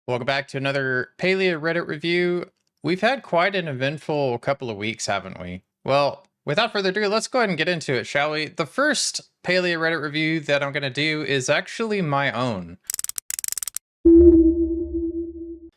Welcome back to another Palia Reddit review. We've had quite an eventful couple of weeks, haven't we? Well, without further ado, let's go ahead and get into it, shall we? The first Palia Reddit review that I'm going to do is actually my own.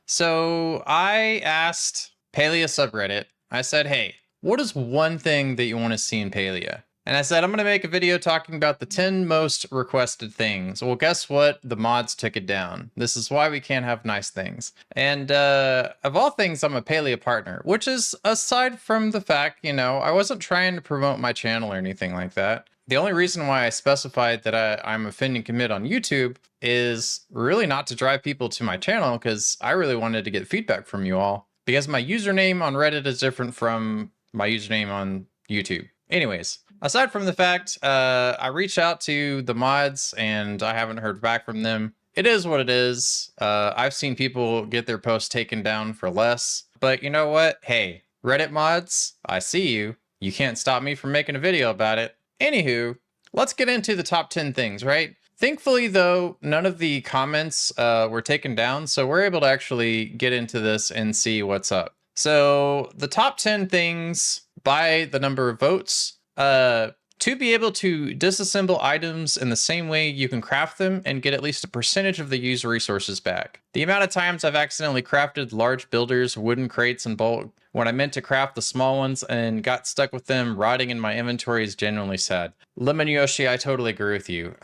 So I asked Palia subreddit, I said, hey, what is one thing that you want to see in Palia? And I said, I'm going to make a video talking about the 10 most requested things. Well, guess what? The mods took it down. This is why we can't have nice things. And of all things, I'm a Palia partner, which is aside from the fact, I wasn't trying to promote my channel or anything like that. The only reason why I specified that I'm offending commit on YouTube is really not to drive people to my channel, because I really wanted to get feedback from you all, because my username on Reddit is different from my username on YouTube. Anyways, aside from the fact, I reached out to the mods and I haven't heard back from them. It is what it is. I've seen people get their posts taken down for less, but you know what? Hey, Reddit mods, I see you. You can't stop me from making a video about it. Anywho, let's get into the top 10 things, right? Thankfully, though, none of the comments were taken down, so we're able to actually get into this and see what's up. So the top 10 things by the number of votes, to be able to disassemble items in the same way you can craft them and get at least a percentage of the used resources back. The amount of times I've accidentally crafted large builders, wooden crates in bulk, when I meant to craft the small ones and got stuck with them rotting in my inventory is genuinely sad. Lemon Yoshi, I totally agree with you.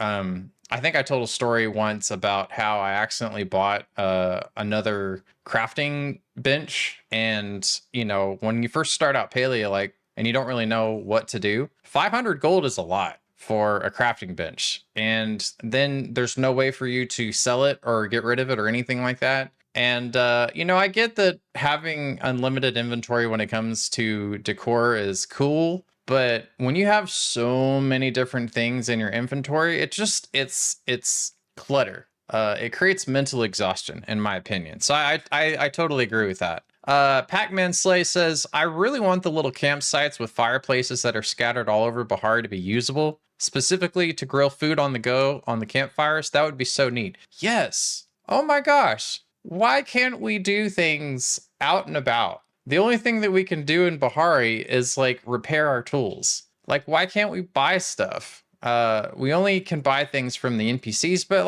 I think I told a story once about how I accidentally bought another crafting bench, and when you first start out Paleo, and you don't really know what to do, 500 gold is a lot for a crafting bench, and then there's no way for you to sell it or get rid of it or anything like that. And I get that having unlimited inventory when it comes to decor is cool, but when you have so many different things in your inventory, it's clutter. It creates mental exhaustion, in my opinion. So I totally agree with that. Pac-Man Slay says, I really want the little campsites with fireplaces that are scattered all over Bahari to be usable, specifically to grill food on the go on the campfires. That would be so neat. Yes. Oh my gosh. Why can't we do things out and about? The only thing that we can do in Bahari is repair our tools. Why can't we buy stuff? We only can buy things from the NPCs, but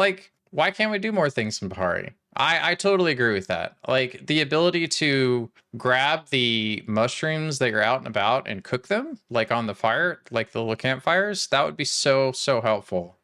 why can't we do more things in Bahari? I totally agree with that. The ability to grab the mushrooms that you're out and about and cook them, on the fire, the little campfires, that would be so helpful.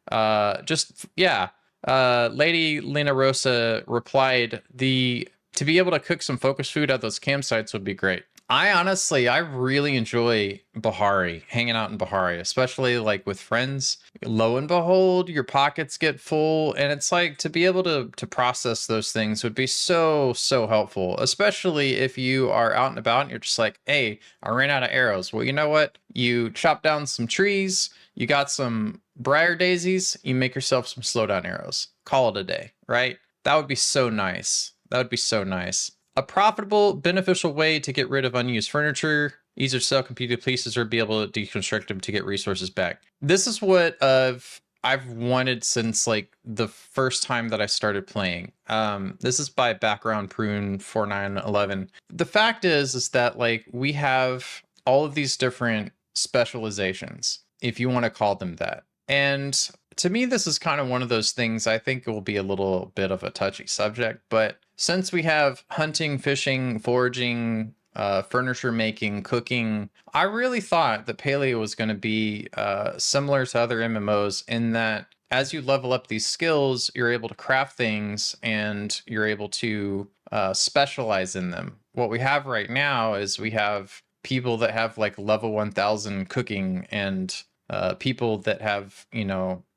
Lady Lena Rosa replied, to be able to cook some focus food at those campsites would be great. I really enjoy Bahari, hanging out in Bahari, especially with friends. Lo and behold, your pockets get full, and it's to be able to process those things would be so helpful, especially if you are out and about and you're just hey, I ran out of arrows. Well, you know what? You chop down some trees, you got some briar daisies, you make yourself some slowdown arrows. Call it a day, right? That would be so nice. That would be so nice. A profitable, beneficial way to get rid of unused furniture, easier to sell completed pieces or be able to deconstruct them to get resources back. This is what I've wanted since the first time that I started playing. This is by Background Prune 4911. The fact is that we have all of these different specializations, if you want to call them that. And to me, this is kind of one of those things. I think it will be a little bit of a touchy subject, but since we have hunting, fishing, foraging, furniture making, cooking, I really thought that Paleo was going to be similar to other MMOs in that as you level up these skills, you're able to craft things and you're able to specialize in them. What we have right now is we have people that have level 1000 cooking and people that have,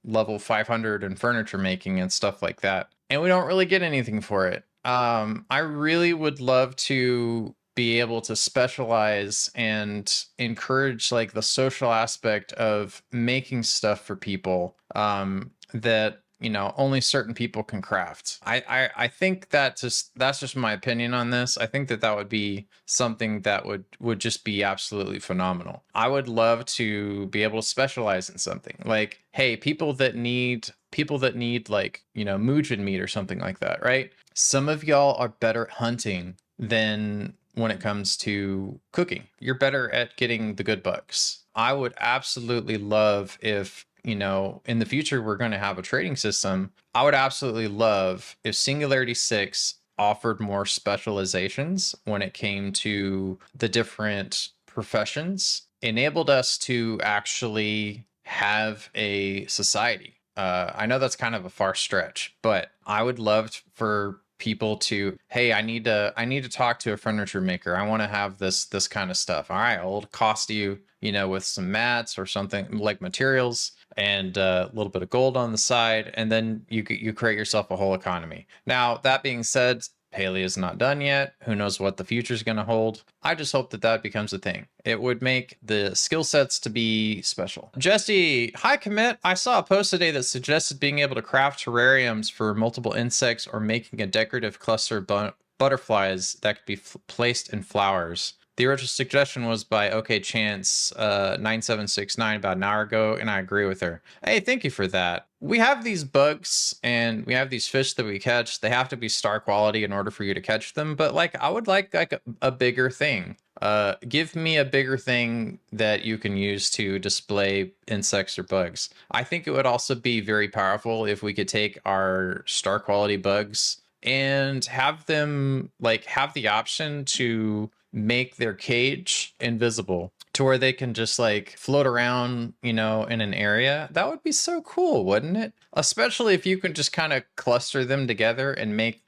level 500 in furniture making and stuff like that. And we don't really get anything for it. I really would love to be able to specialize and encourage the social aspect of making stuff for people that only certain people can craft. I think that's just my opinion on this. I think that would be something that would just be absolutely phenomenal. I would love to be able to specialize in something hey, people that need Mujin meat or something like that, right? Some of y'all are better at hunting than when it comes to cooking. You're better at getting the good bugs. I would absolutely love if, you know, in the future we're going to have a trading system. I would absolutely love if Singularity 6 offered more specializations when it came to the different professions, enabled us to actually have a society. I know that's kind of a far stretch, but I would love for people to, hey, I need to talk to a furniture maker. I want to have this kind of stuff. All right, it'll cost you, you know, with some mats or something like materials and a little bit of gold on the side, and then you create yourself a whole economy. Now, that being said, Palia is not done yet. Who knows what the future is going to hold? I just hope that that becomes a thing. It would make the skill sets to be special. Jesse, hi commit. I saw a post today that suggested being able to craft terrariums for multiple insects or making a decorative cluster of butterflies that could be placed in flowers. The original suggestion was by OK Chance 9769 about an hour ago, and I agree with her. Hey, thank you for that. We have these bugs and we have these fish that we catch. They have to be star quality in order for you to catch them. But like, I would like a bigger thing. Give me a bigger thing that you can use to display insects or bugs. I think it would also be very powerful if we could take our star quality bugs and have them like have the option to make their cage invisible to where they can just like float around, you know, in an area. That would be so cool, wouldn't it? Especially if you can just kind of cluster them together and make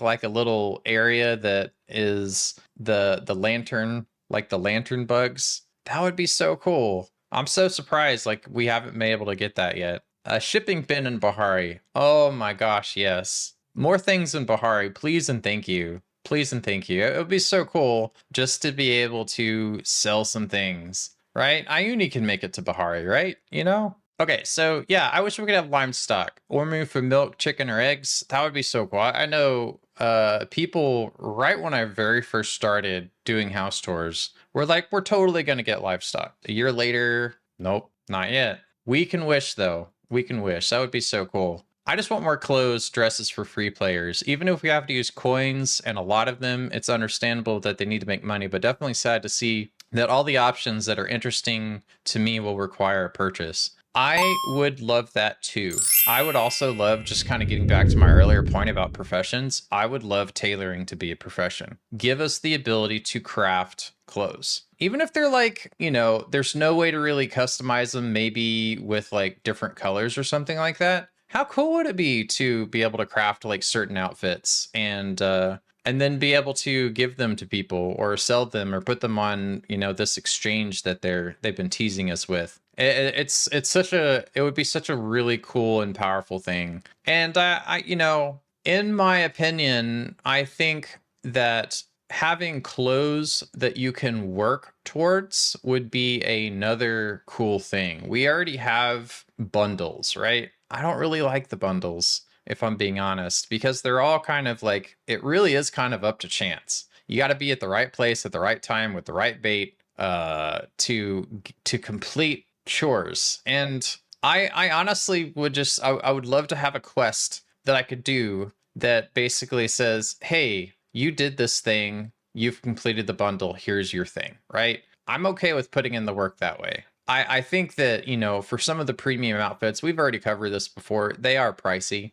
like a little area that is the lantern, like the lantern bugs. That would be so cool. I'm so surprised like we haven't been able to get that yet. A shipping bin in Bahari. Oh my gosh, yes. More things in Bahari, please and thank you. Please and thank you. It would be so cool just to be able to sell some things, right? Iuni can make it to Bahari, right? You know? Okay, so yeah, I wish we could have lime stock or move for milk, chicken, or eggs. That would be so cool. I know people right when I very first started doing house tours were like, we're totally going to get livestock. A year later, nope, not yet. We can wish though. We can wish. That would be so cool. I just want more clothes, dresses for free players. Even if we have to use coins and a lot of them, it's understandable that they need to make money, but definitely sad to see that all the options that are interesting to me will require a purchase. I would love that too. I would also love, just kind of getting back to my earlier point about professions, I would love tailoring to be a profession. Give us the ability to craft clothes. Even if they're like, you know, there's no way to really customize them, maybe with like different colors or something like that. How cool would it be to be able to craft like certain outfits and then be able to give them to people or sell them or put them on, you know, this exchange that they've been teasing us with. It would be such a really cool and powerful thing. And I you know, in my opinion, I think that having clothes that you can work towards would be another cool thing. We already have bundles, right? I don't really like the bundles, if I'm being honest, because they're all kind of like, it really is kind of up to chance. You got to be at the right place at the right time with the right bait to complete chores. And I honestly would just, I would love to have a quest that I could do that basically says, hey, you did this thing, you've completed the bundle, here's your thing, right? I'm okay with putting in the work that way. I think that, you know, for some of the premium outfits, we've already covered this before, they are pricey.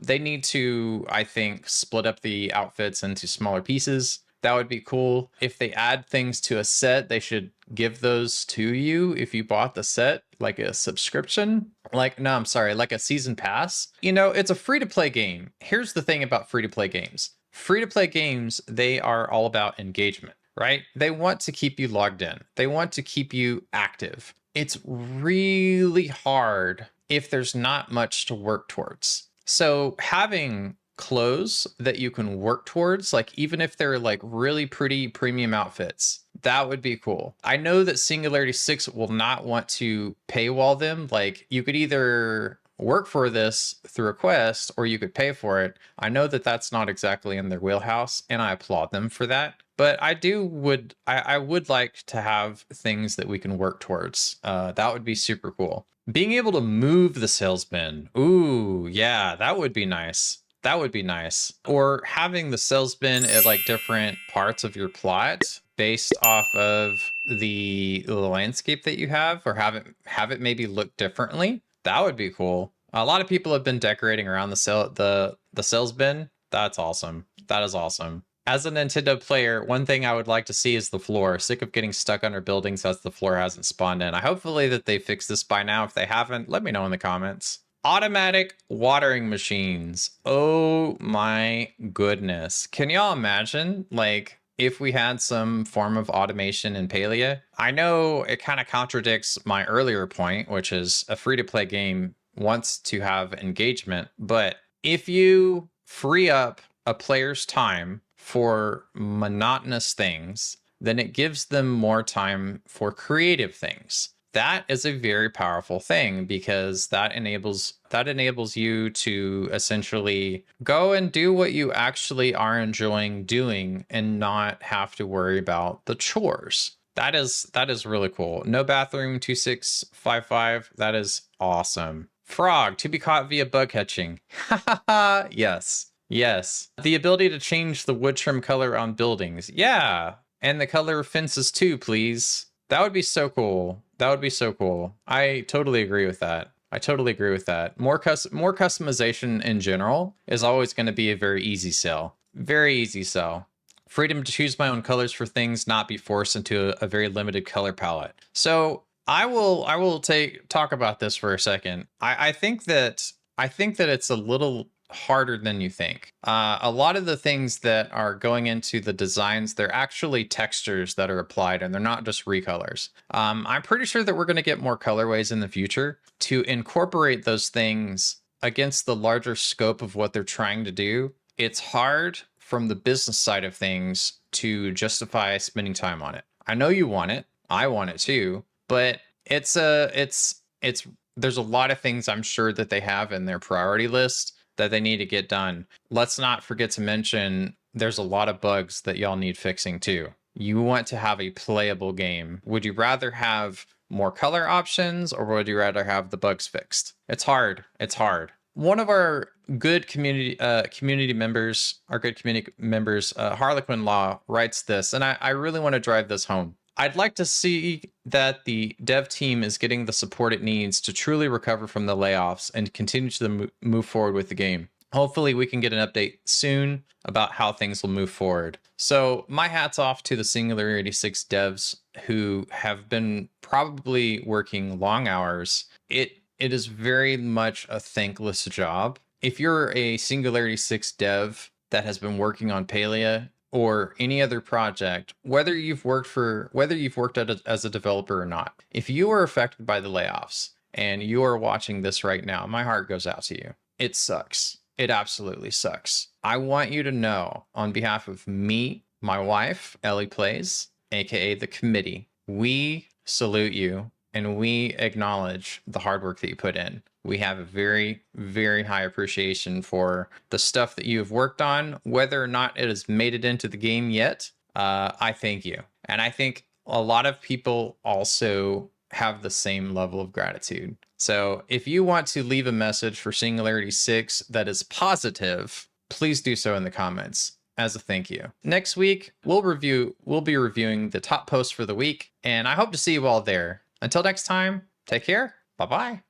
They need to, I think, split up the outfits into smaller pieces. That would be cool. If they add things to a set, they should give those to you if you bought the set, like a subscription. Like, no, I'm sorry, like a season pass. You know, it's a free-to-play game. Here's the thing about free-to-play games. Free-to-play games, they are all about engagement, right? They want to keep you logged in. They want to keep you active. It's really hard if there's not much to work towards. So having clothes that you can work towards, like even if they're like really pretty premium outfits, that would be cool. I know that Singularity 6 will not want to paywall them. Like you could either work for this through a quest or you could pay for it. I know that that's not exactly in their wheelhouse and I applaud them for that. But I would like to have things that we can work towards. That would be super cool. Being able to move the sales bin. Ooh, yeah, that would be nice. That would be nice. Or having the cells bin at like different parts of your plot based off of the landscape that you have, or have it maybe look differently. That would be cool. A lot of people have been decorating around the cells bin. That's awesome. That is awesome. As a Nintendo player, one thing I would like to see is the floor. Sick of getting stuck under buildings as the floor hasn't spawned in. I hopefully that they fix this by now. If they haven't, let me know in the comments. Automatic watering machines. Oh my goodness. Can y'all imagine, like, if we had some form of automation in Palia? I know it kind of contradicts my earlier point, which is a free-to-play game wants to have engagement, but if you free up a player's time for monotonous things, then it gives them more time for creative things. That is a very powerful thing, because that enables you to essentially go and do what you actually are enjoying doing and not have to worry about the chores. That is really cool. No bathroom 2655. That is awesome. Frog to be caught via bug catching. Yes. Yes. The ability to change the wood trim color on buildings. Yeah. And the color of fences too, please. That would be so cool. That would be so cool. I totally agree with that. I totally agree with that. More customization in general is always going to be a very easy sell. Very easy sell. Freedom to choose my own colors for things, not be forced into a very limited color palette. So I will talk about this for a second. I think that it's a little harder than you think. A lot of the things that are going into the designs, they're actually textures that are applied, and they're not just recolors. I'm pretty sure that we're going to get more colorways in the future to incorporate those things against the larger scope of what they're trying to do. It's hard from the business side of things to justify spending time on it. I know you want it. I want it too, but there's a lot of things I'm sure that they have in their priority list that they need to get done. Let's not forget to mention there's a lot of bugs that y'all need fixing too. You want to have a playable game. Would you rather have more color options, or would you rather have the bugs fixed? It's hard. It's hard. One of our good community members, Harlequin Law, writes this, and I really want to drive this home. I'd like to see that the dev team is getting the support it needs to truly recover from the layoffs and continue to move forward with the game. Hopefully we can get an update soon about how things will move forward. So my hat's off to the Singular 86 devs who have been probably working long hours. It is very much a thankless job. If you're a Singularity 6 dev that has been working on Palia or any other project, whether you've worked as a developer or not, if you are affected by the layoffs and you are watching this right now, my heart goes out to you. It sucks. It absolutely sucks. I want you to know, on behalf of me, my wife, Ellie Plays, aka the committee, we salute you and we acknowledge the hard work that you put in. We have a very, very high appreciation for the stuff that you have worked on, whether or not it has made it into the game yet. I thank you. And I think a lot of people also have the same level of gratitude. So if you want to leave a message for Singularity 6 that is positive, please do so in the comments as a thank you. Next week, we'll be reviewing the top posts for the week, and I hope to see you all there. Until next time, take care. Bye-bye.